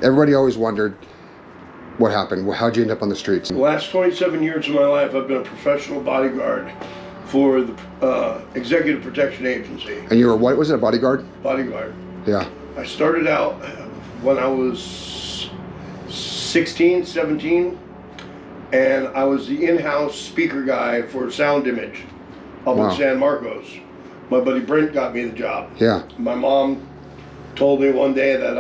Everybody always wondered what happened. How'd you end up on the streets? The last 27 years of my life, I've been a professional bodyguard for the Executive Protection Agency. And you were, what was it, a bodyguard? Bodyguard. Yeah. I started out when I was 16, 17, and I was the in-house speaker guy for Sound Image up in San Marcos. My buddy Brent got me the job. Yeah. My mom told me one day that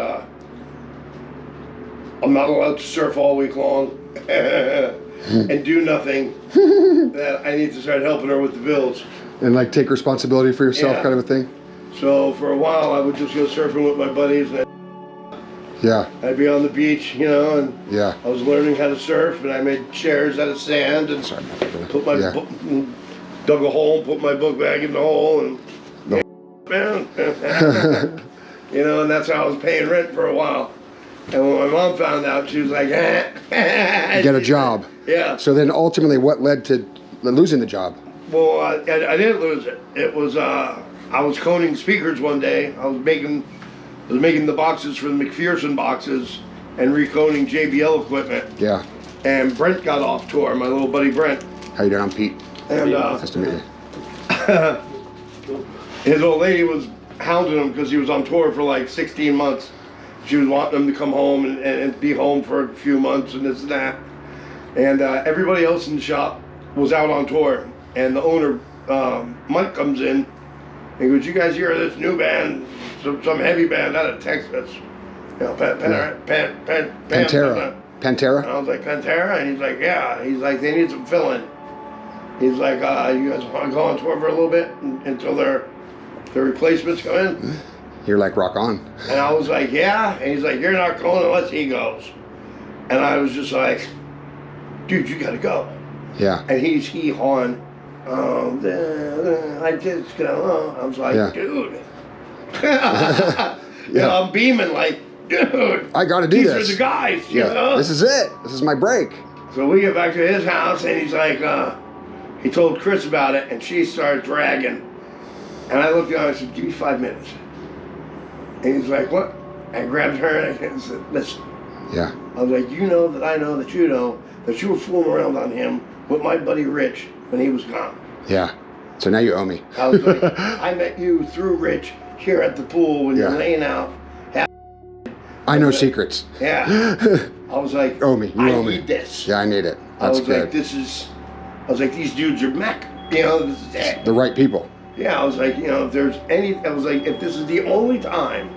I'm not allowed to surf all week long and do nothing, that I need to start helping her with the bills. And like take responsibility for yourself, kind of a thing? So for a while I would just go surfing with my buddies, and I'd be on the beach, you know, and I was learning how to surf, and I made chairs out of sand and put my dug a hole and put my book bag in the hole and you know, and that's how I was paying rent for a while. And when my mom found out, she was like, get a job. Yeah. So then ultimately what led to losing the job? Well, I didn't lose it. It was, I was coning speakers one day. I was making the boxes for the McPherson boxes and reconing JBL equipment. Yeah. And Brent got off tour, my little buddy Brent. How you doing? I'm Pete. And nice to meet you. His old lady was hounding him because he was on tour for like 16 months. She was wanting him to come home and be home for a few months and this and that. And everybody else in the shop was out on tour. And the owner, Mike, comes in and goes, "You guys hear this new band, some heavy band out of Texas? You know, Pantera. Pantera? And I was like, Pantera? And he's like, yeah. He's like, they need some filling. He's like, you guys want to go on tour for a little bit until their replacements come in?" You're like, rock on. And I was like, yeah. And he's like, you're not going unless he goes. And I was just like, dude, you gotta go. Yeah. And he's hee-hawing. I just go. I was like, dude. You know, I'm beaming like, dude. I gotta do this. These are the guys, you know? This is it. This is my break. So we get back to his house and he's like, he told Chris about it and she started dragging. And I looked at her and I said, give me 5 minutes. And he's like, what? I grabbed her and I said, listen. Yeah. I was like, you know that you know that you were fooling around on him with my buddy Rich when he was gone. Yeah. So now you owe me. I was like, I met you through Rich here at the pool when you're laying out. I know secrets. Yeah. I was like, owe me. You owe me. I need this. Yeah, I need it. That's good. I was like, these dudes are mech. You know, this is it. The right people. Yeah, I was like, you know, if there's any, I was like, if this is the only time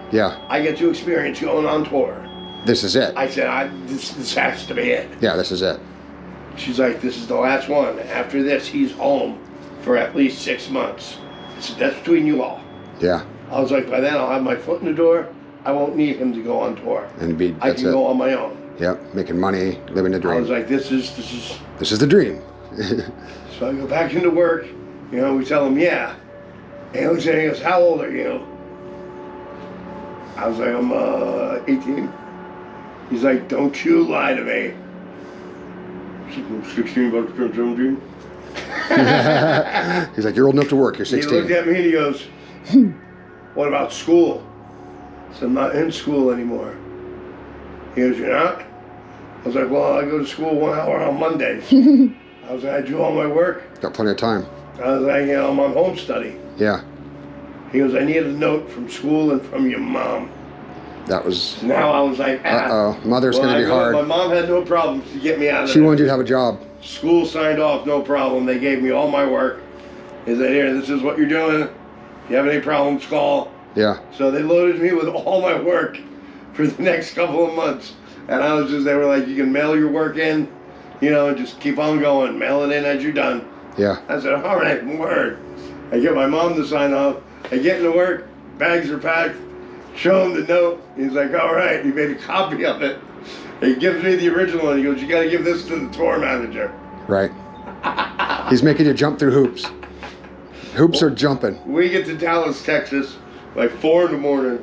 I get to experience going on tour. This is it. I said, this has to be it. Yeah, this is it. She's like, this is the last one. After this, he's home for at least 6 months. I said, that's between you all. Yeah. I was like, by then I'll have my foot in the door. I won't need him to go on tour. I can go on my own. Yep, making money, living the dream. I was like, this is the dream. So I go back into work. You know, we tell him, yeah. And he looks at me and goes, how old are you? I was like, I'm 18. He's like, don't you lie to me. I'm 16, about to turn 17. He's like, you're old enough to work, you're 16. He looked at me and he goes, what about school? I said, I'm not in school anymore. He goes, you're not? I was like, well, I go to school 1 hour on Mondays. I was like, I do all my work. Got plenty of time. I was like, you know, I'm on home study. Yeah. He goes, I need a note from school and from your mom. That was... Now I was like, uh-oh, mother's going to be hard. My mom had no problems to get me out of She wanted you to have a job. School signed off, no problem. They gave me all my work. They said, here, this is what you're doing. If you have any problems, call. Yeah. So they loaded me with all my work for the next couple of months. And I was just, they were like, you can mail your work in, you know, and just keep on going. Mail it in as you're done. Yeah. I said, all right, word. I get my mom to sign off. I get into work, bags are packed, show him the note. He's like, all right. He made a copy of it. He gives me the original and he goes, you got to give this to the tour manager. Right. He's making you jump through hoops. Hoops are jumping. We get to Dallas, Texas, like 4 in the morning.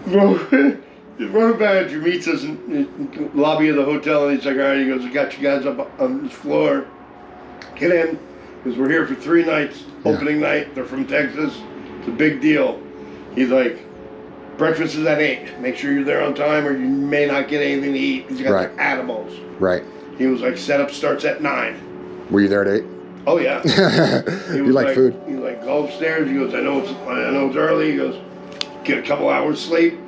The road manager meets us in the lobby of the hotel and he's like, all right, he goes, I got you guys up on this floor. Get in, because we're here for 3 nights. Opening night, they're from Texas. It's a big deal. He's like, breakfast is at 8. Make sure you're there on time or you may not get anything to eat. He's got Right. the animals. Right. He was like, setup starts at 9. Were you there at 8? Oh yeah. You like food? He's like, go upstairs. He goes, I know it's early. He goes, get a couple hours sleep.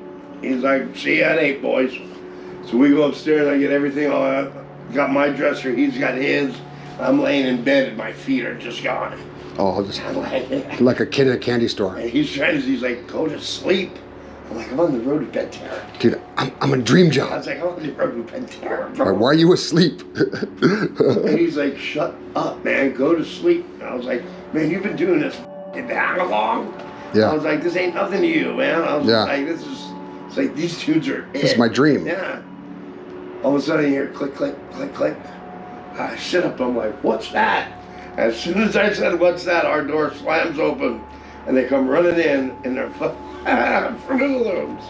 He's like, see you at 8, boys. So we go upstairs. I get everything all out. Got my dresser. He's got his. I'm laying in bed and my feet are just gone. Oh, just I'm like a kid in a candy store. and he's like, go to sleep. I'm like, I'm on the road to Pantera. Dude, I'm a dream I job. was like, I'm on the road to Pantera, Why bro. are you asleep? And he's like, shut up, man. Go to sleep. And I was like, man, you've been doing this that long? Yeah. I was like, this ain't nothing to you, man. I was Yeah. like, it's like, these dudes are This is my dream. Yeah. All of a sudden, you hear click, click, click, click. I sit up. I'm like, what's that? As soon as I said, what's that, our door slams open. And they come running in their Fruit of the Looms.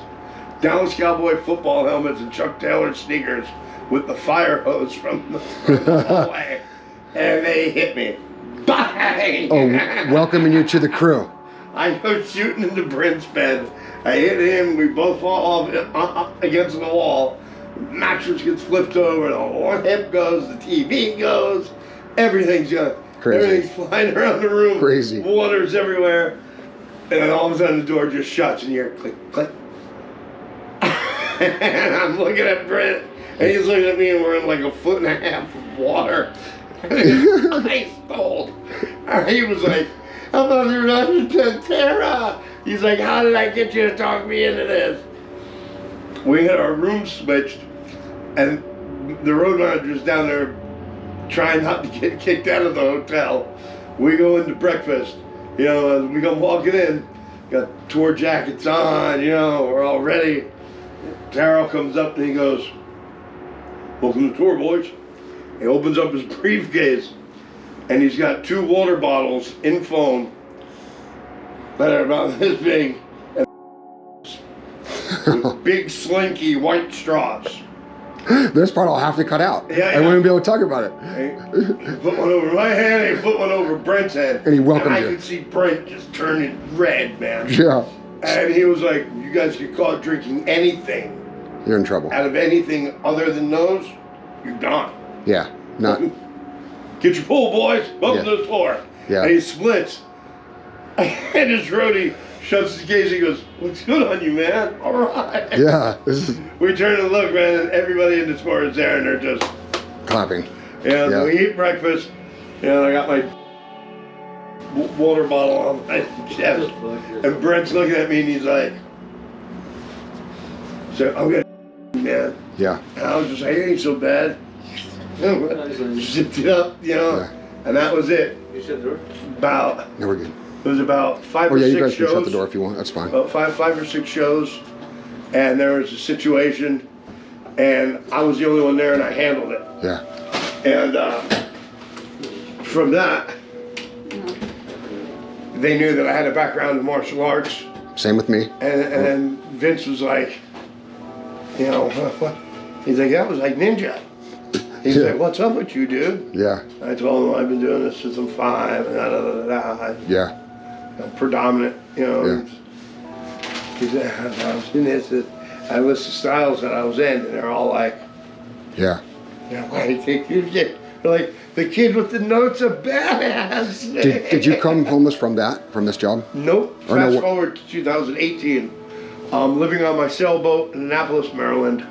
Dallas Cowboy football helmets and Chuck Taylor sneakers with the fire hose from the hallway. And they hit me. Bang! Oh, welcoming you to the crew. I go shooting into Brent's bed. I hit him. We both fall off against the wall. Mattress gets flipped over. The hip goes. The TV goes. Everything's Crazy. Everything's flying around the room. Crazy. Water's everywhere. And then all of a sudden the door just shuts and you hear click, click. And I'm looking at Brent and he's looking at me and we're in like 1.5 foot of water. Ice cold. And he was like, I'm on the road to Pantera. He's like, how did I get you to talk me into this? We had our room switched and the road manager's down there trying not to get kicked out of the hotel. We go into breakfast. You know, as we come walking in, got tour jackets on, you know, we're all ready. Darryl comes up and he goes, welcome to tour, boys. He opens up his briefcase and he's got 2 water bottles in foam that are about this big and with big slinky white straws. This part I'll have to cut out. Yeah, I wouldn't be able to talk about it. He put one over my head and he put one over Brent's head. And he welcomed I you. could see Brent just turning red, man. Yeah. And he was like, you guys get caught drinking anything You're in trouble. out of anything other than those, you're gone. Yeah. Not. Get your pool, boys. Welcome to the tour. Yeah. And he splits. And his roadie shuts his gaze. He goes, what's good on you, man? All right. Yeah. This is We turn and look, man, and everybody in the tour is there, and they're just, clapping. yeah. We eat breakfast. I got my water bottle on my chest. And Brent's looking at me, and he's like, so I'm going to, man. Yeah. And I was just like, it ain't so bad. Zipped it up, Yeah. and that was it. You shut the door? About, No, we're good. it was about 5 Oh or yeah, 6 you guys shows. can shut the door if you want. That's fine. About five or six shows, and there was a situation, and I was the only one there, and I handled it. Yeah. And from that, they knew that I had a background in martial arts, Same with me. and then Vince was like, you know, what? He's like, that was like ninja. He's Yeah. like, what's up with you, dude? Yeah. I told him I've been doing this since I'm 5, and Yeah. I'm predominant, you know. Yeah. He said, I was in this, I list the styles that I was in, and they're all like, Yeah. why do you think you did? They're like, the kid with the notes are badass. Did you come homeless from this job? Nope. Or no, Fast what- forward to 2018. I'm living on my sailboat in Annapolis, Maryland,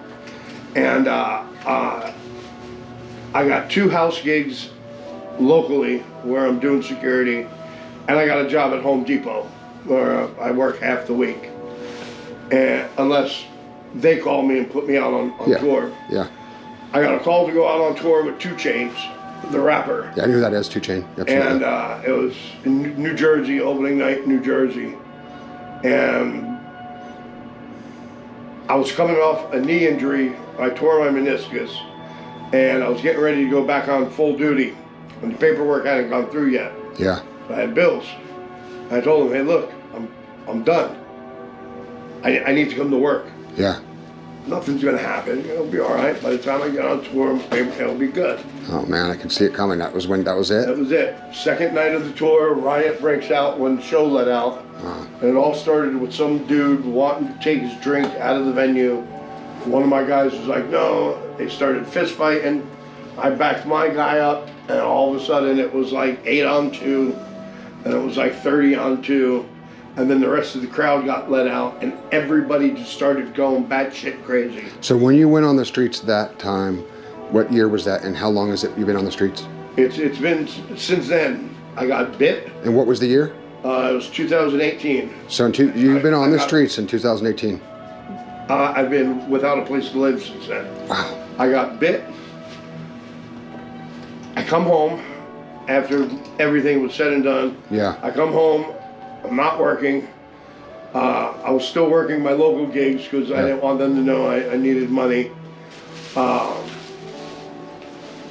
and I got 2 house gigs locally where I'm doing security, and I got a job at Home Depot where I work half the week, and unless they call me and put me out on Yeah. tour. Yeah. I got a call to go out on tour with 2 Chainz, the rapper. Yeah, I knew who that is, 2 Chainz. Absolutely. And it was in New Jersey, opening night in New Jersey. And I was coming off a knee injury. I tore my meniscus. And I was getting ready to go back on full duty. And the paperwork hadn't gone through yet. Yeah. I had bills. I told him, hey, look, I'm done. I need to come to work. Yeah. nothing's gonna happen. It'll be all right. By the time I get on tour, it'll be good. Oh man, I can see it coming. That was it? That was it. Second night of the tour, riot breaks out when the show let out. And it all started with some dude wanting to take his drink out of the venue. One of my guys was like, no. They started fist fighting. I backed my guy up, and all of a sudden it was like 8-on-2, and it was like 30-on-2. And then the rest of the crowd got let out, and everybody just started going batshit crazy. So when you went on the streets that time, what year was that, and how long has it you been on the streets? It's been since then. I got bit. And what was the year? It was 2018. So you've been on the streets in 2018. I've been without a place to live since then. Wow. I got bit. I come home after everything was said and done. Yeah. I come home. I'm not working. I was still working my local gigs because I didn't want them to know I needed money.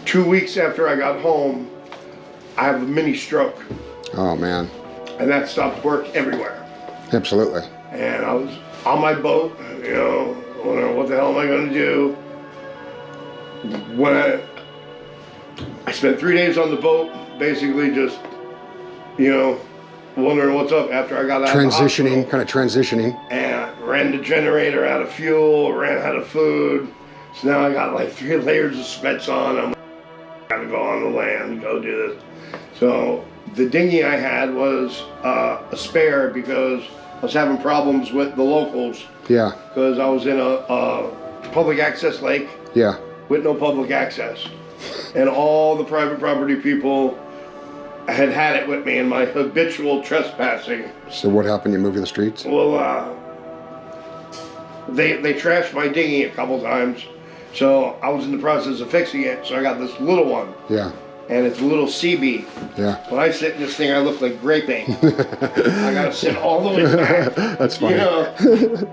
2 weeks after I got home, I have a mini stroke. Oh man. And that stopped work everywhere. Absolutely. And I was on my boat, wondering what the hell am I going to do. When I spent 3 days on the boat, basically just, wondering what's up after I got out of the hospital. Kind of transitioning. And I ran the generator out of fuel, ran out of food. So now I got like 3 layers of specs on. I'm gotta go on the land, go do this. So the dinghy I had was a spare because I was having problems with the locals. Yeah. Because I was in a public access lake. Yeah. With no public access. And all the private property people had it with me in my habitual trespassing. So what happened? You moved to the streets? Well, they trashed my dinghy a couple times, so I was in the process of fixing it. So I got this little one. Yeah. And it's a little CB. Yeah. When I sit in this thing, I look like grape ink. I gotta sit all the way back. That's funny.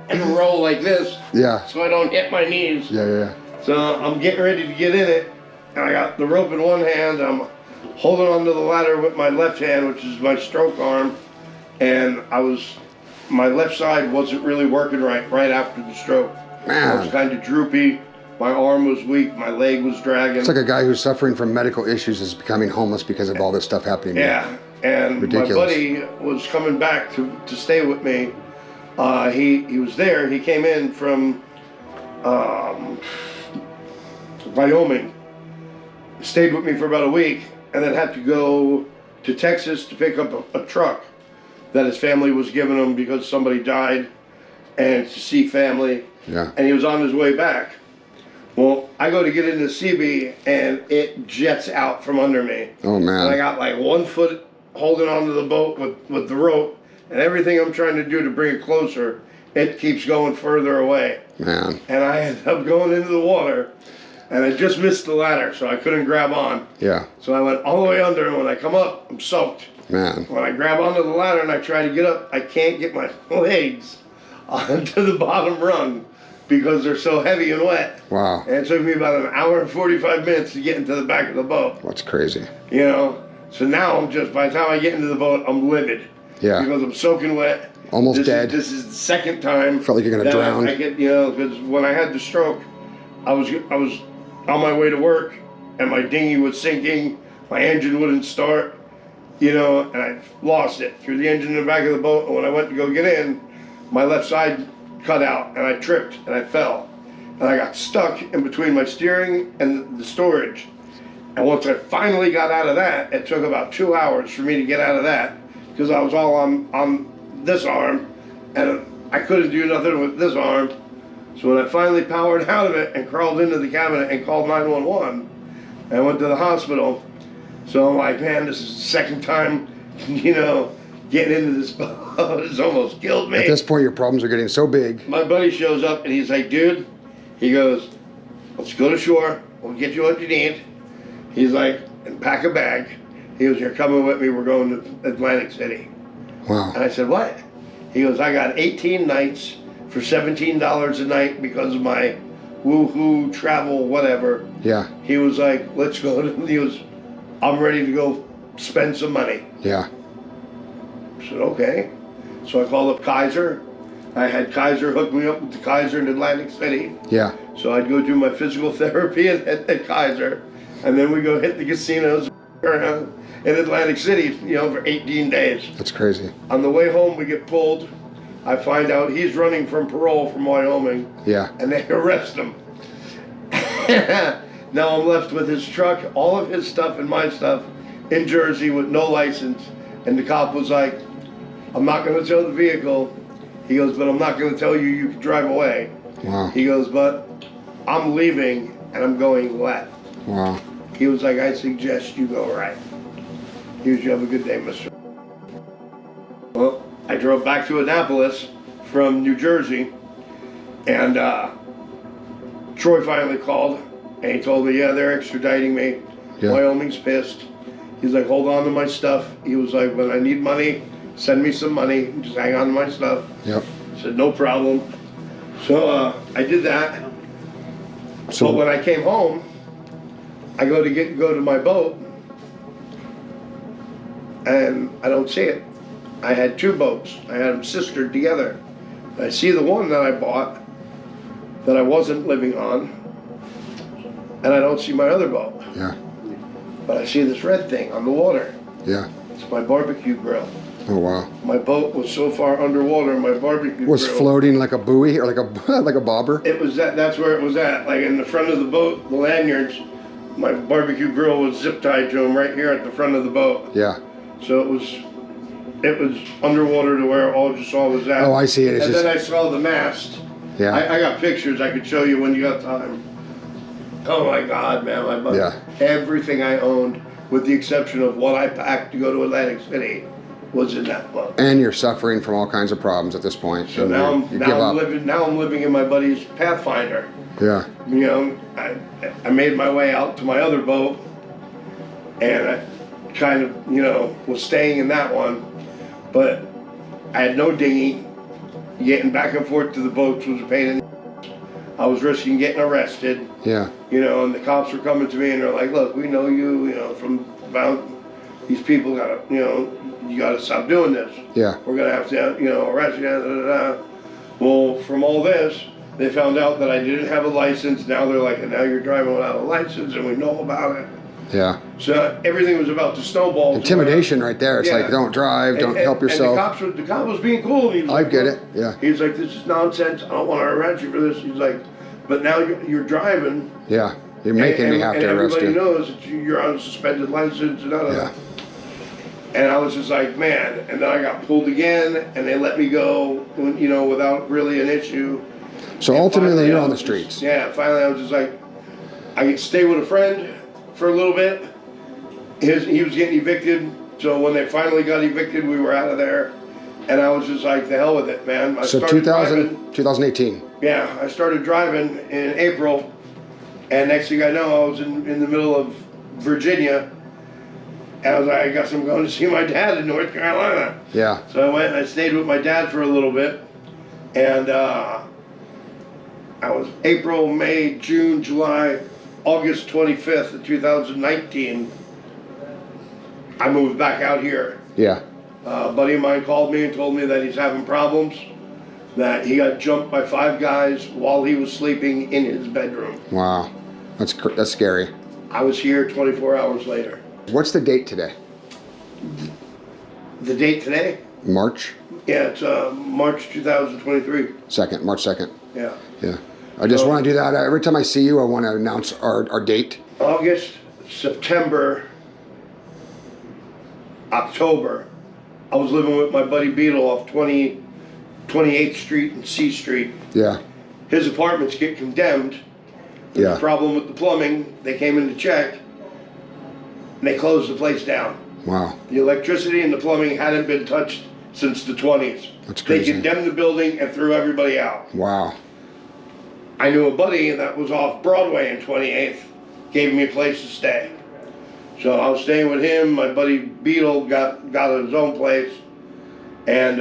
And roll like this. Yeah. So I don't hit my knees. Yeah. So I'm getting ready to get in it, and I got the rope in one hand. I'm holding onto the ladder with my left hand, which is my stroke arm, and my left side wasn't really working right after the stroke. Man. I was kind of droopy. My arm was weak. My leg was dragging. It's like a guy who's suffering from medical issues is becoming homeless because of all this stuff happening. Yeah, and ridiculous. My buddy was coming back to stay with me. He was there. He came in from Wyoming, stayed with me for about a week, and then had to go to Texas to pick up a truck that his family was giving him because somebody died, and to see family. Yeah. And he was on his way back. Well, I go to get in the CB, and it jets out from under me. Oh man. And I got like 1 foot holding onto the boat with the rope, and everything I'm trying to do to bring it closer, it keeps going further away. Man. And I ended up going into the water, and I just missed the ladder, so I couldn't grab on. Yeah. So I went all the way under, and when I come up, I'm soaked. Man. When I grab onto the ladder and I try to get up, I can't get my legs onto the bottom rung because they're so heavy and wet. Wow. And it took me about an hour and 45 minutes to get into the back of the boat. That's crazy. So now I'm just, by the time I get into the boat, I'm livid. Yeah. Because I'm soaking wet. Almost dead. This is the second time. Felt like you're gonna drown. I get, because when I had the stroke, I was on my way to work, and my dinghy was sinking. My engine wouldn't start, and I lost it. Threw the engine in the back of the boat, and when I went to go get in, my left side cut out, and I tripped, and I fell. And I got stuck in between my steering and the storage. And once I finally got out of that, it took about 2 hours for me to get out of that, because I was all on this arm, and I couldn't do nothing with this arm. So when I finally powered out of it and crawled into the cabinet and called 911, and went to the hospital. So I'm like, man, this is the second time, getting into this boat. It's almost killed me. At this point, your problems are getting so big. My buddy shows up and he's like, dude, he goes, let's go to shore. We'll get you what you need. He's like, and pack a bag. He goes, you're coming with me. We're going to Atlantic City. Wow. And I said, what? He goes, I got 18 nights for $17 a night because of my woohoo travel, whatever. Yeah. He was like, let's go. I'm ready to go spend some money. Yeah. I said, okay. So I called up Kaiser. I I had Kaiser hook me up with the Kaiser in Atlantic City. Yeah. So I'd go do my physical therapy at Kaiser, and then we go hit the casinos around in Atlantic City, for 18 days. That's crazy. On the way home, we get pulled. I find out he's running from parole from Wyoming. Yeah. And they arrest him. Now I'm left with his truck, all of his stuff and my stuff in Jersey with no license. And the cop was like, I'm not going to tow the vehicle. He goes, but I'm not going to tell you you can drive away. Wow. He goes, but I'm leaving and I'm going left. Wow. He was like, I suggest you go right. He was, you have a good day, mister. Well, I drove back to Annapolis from New Jersey, and Troy finally called, and he told me, yeah, they're extraditing me. Yeah. Wyoming's pissed. He's like, hold on to my stuff. He was like, when I need money, send me some money. Just hang on to my stuff. Yep. I said, no problem. So I did that. So But when I came home, I go to my boat, and I don't see it. I had two boats. I had them sistered together. I see the one that I bought that I wasn't living on, and I don't see my other boat. yeah. But I see this red thing on the water. Yeah. It's my barbecue grill. Oh wow. My boat was so far underwater, my barbecue Was grill floating like a buoy or like a like a bobber? It was that's where it was at. Like in the front of the boat, the lanyards, my barbecue grill was zip tied to him right here at the front of the boat. Yeah. So it was underwater to where all you saw was that. Oh, I see it. It's and just, then I saw the mast. yeah. I got pictures I could show you when you got time. Oh my God, man, my buddy. Yeah. Everything I owned, with the exception of what I packed to go to Atlantic City, was in that boat. And you're suffering from all kinds of problems at this point. So and now you give up. I'm living in my buddy's Pathfinder. Yeah. I made my way out to my other boat, and I kind of, was staying in that one, but I had no dinghy. Getting back and forth to the boats was a pain in the ass. I was risking getting arrested. Yeah. And the cops were coming to me and they're like, look, we know you, from about these people gotta, you gotta stop doing this. Yeah. We're gonna have to, arrest you. Da, da, da. Well, from all this, they found out that I didn't have a license. Now they're like, now you're driving without a license, and we know about it. Yeah. So everything was about to snowball. Intimidation right there. It's Yeah. like, don't drive, don't help yourself. And the cop was being cool. He was I like, get it. Yeah. He's like, this is nonsense. I don't want to arrest you for this. He's like, but now you're driving. Yeah. You're making me have to arrest everybody you. knows that you're on a suspended license. And Yeah. And I was just like, man. And then I got pulled again, and they let me go, without really an issue. So And ultimately, finally, you're I on the was streets. just- yeah, finally I was just like, I could stay with a friend for a little bit. He was getting evicted, so when they finally got evicted, we were out of there. And I was just like, the hell with it, man. I So started driving. 2018. Yeah, I started driving in April, and next thing I know, I was in the middle of Virginia, and I was like, I guess I'm going to see my dad in North Carolina. Yeah. So I went and I stayed with my dad for a little bit, and I was April, May, June, July, August 25th of 2019, I moved back out here. Yeah. A buddy of mine called me and told me that he's having problems, that he got jumped by 5 guys while he was sleeping in his bedroom. Wow. That's scary. I was here 24 hours later. What's the date today? The date today? March? Yeah, it's March 2023. March 2nd. Yeah. Yeah. I just want to do that. Every time I see you, I want to announce our date. August, September, October, I was living with my buddy Beetle off 28th Street and C Street. Yeah. His apartments get condemned. There's Yeah. a problem with the plumbing. They came in to check, and they closed the place down. Wow. The electricity and the plumbing hadn't been touched since the 20s. That's They crazy. condemned the building and threw everybody out. Wow. I knew a buddy that was off Broadway in 28th, gave me a place to stay. So I was staying with him. My buddy Beetle got his own place, and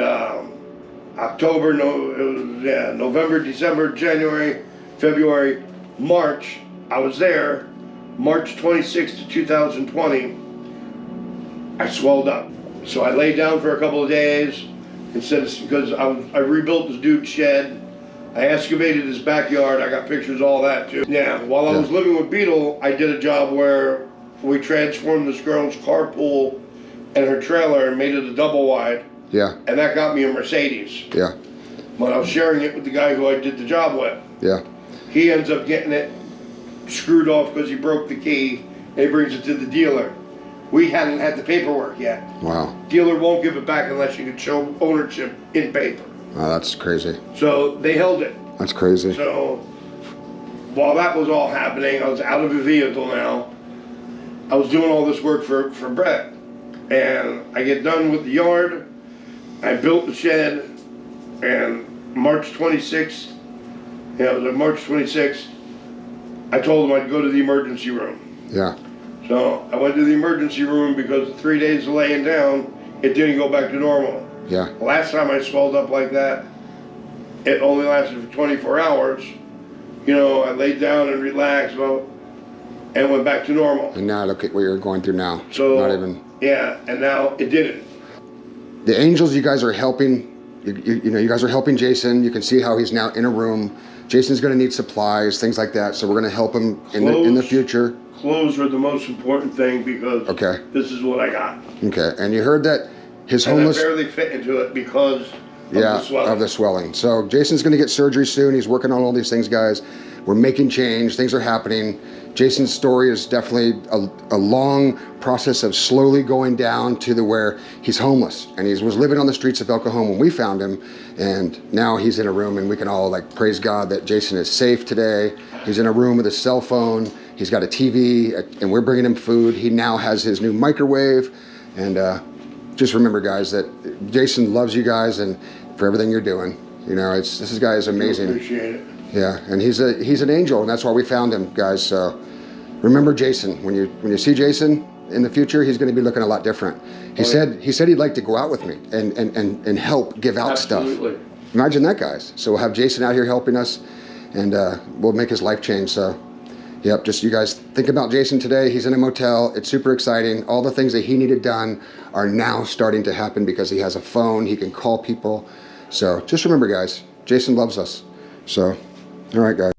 November, December, January, February, March, I was there. March 26th of 2020, I swelled up. So I laid down for a couple of days. instead of, because I rebuilt this dude's shed. I excavated his backyard. I got pictures of all that too. Yeah, while I was living with Beetle, I did a job where we transformed this girl's carpool and her trailer and made it a double wide. Yeah. And that got me a Mercedes. Yeah. But I was sharing it with the guy who I did the job with. Yeah. He ends up getting it screwed off because he broke the key, and he brings it to the dealer. We hadn't had the paperwork yet. Wow. Dealer won't give it back unless you can show ownership in paper. Wow, that's crazy. So they held it. That's crazy. So while that was all happening, I was out of a vehicle now. I was doing all this work for Brett. And I get done with the yard. I built the shed. And March 26th, yeah, it was March 26th, I told him I'd go to the emergency room. Yeah. So I went to the emergency room because 3 days of laying down, it didn't go back to normal. Yeah. Last time I swelled up like that, it only lasted for 24 hours. You know, I laid down and relaxed, and went back to normal. And now look at what you're going through now. So, not even. Yeah, and now it didn't. The angels, you guys are helping. You know, you guys are helping Jason. You can see how he's now in a room. Jason's going to need supplies, things like that. So we're going to help him in the future. Clothes are the most important thing because this is what I got. Okay, and you heard that his homeless. And I barely fit into it because of the swelling. So Jason's going to get surgery soon. He's working on all these things, guys. We're making change. Things are happening. Jason's story is definitely a long process of slowly going down to where he's homeless, and he was living on the streets of El Cajon when we found him, and now he's in a room, and we can all like praise God that Jason is safe today. He's in a room with a cell phone. He's got a TV, and we're bringing him food. He now has his new microwave, and just remember, guys, that Jason loves you guys and for everything you're doing. You know, this guy is amazing. I appreciate it. Yeah, and he's an angel, and that's why we found him, guys. So remember Jason. When you see Jason in the future, he's going to be looking a lot different. He said he'd like to go out with me and help give out stuff. Imagine that, guys. So we'll have Jason out here helping us, and we'll make his life change. So, yep, just you guys think about Jason today. He's in a motel. It's super exciting. All the things that he needed done are now starting to happen because he has a phone. He can call people. So just remember, guys, Jason loves us. So, all right, guys.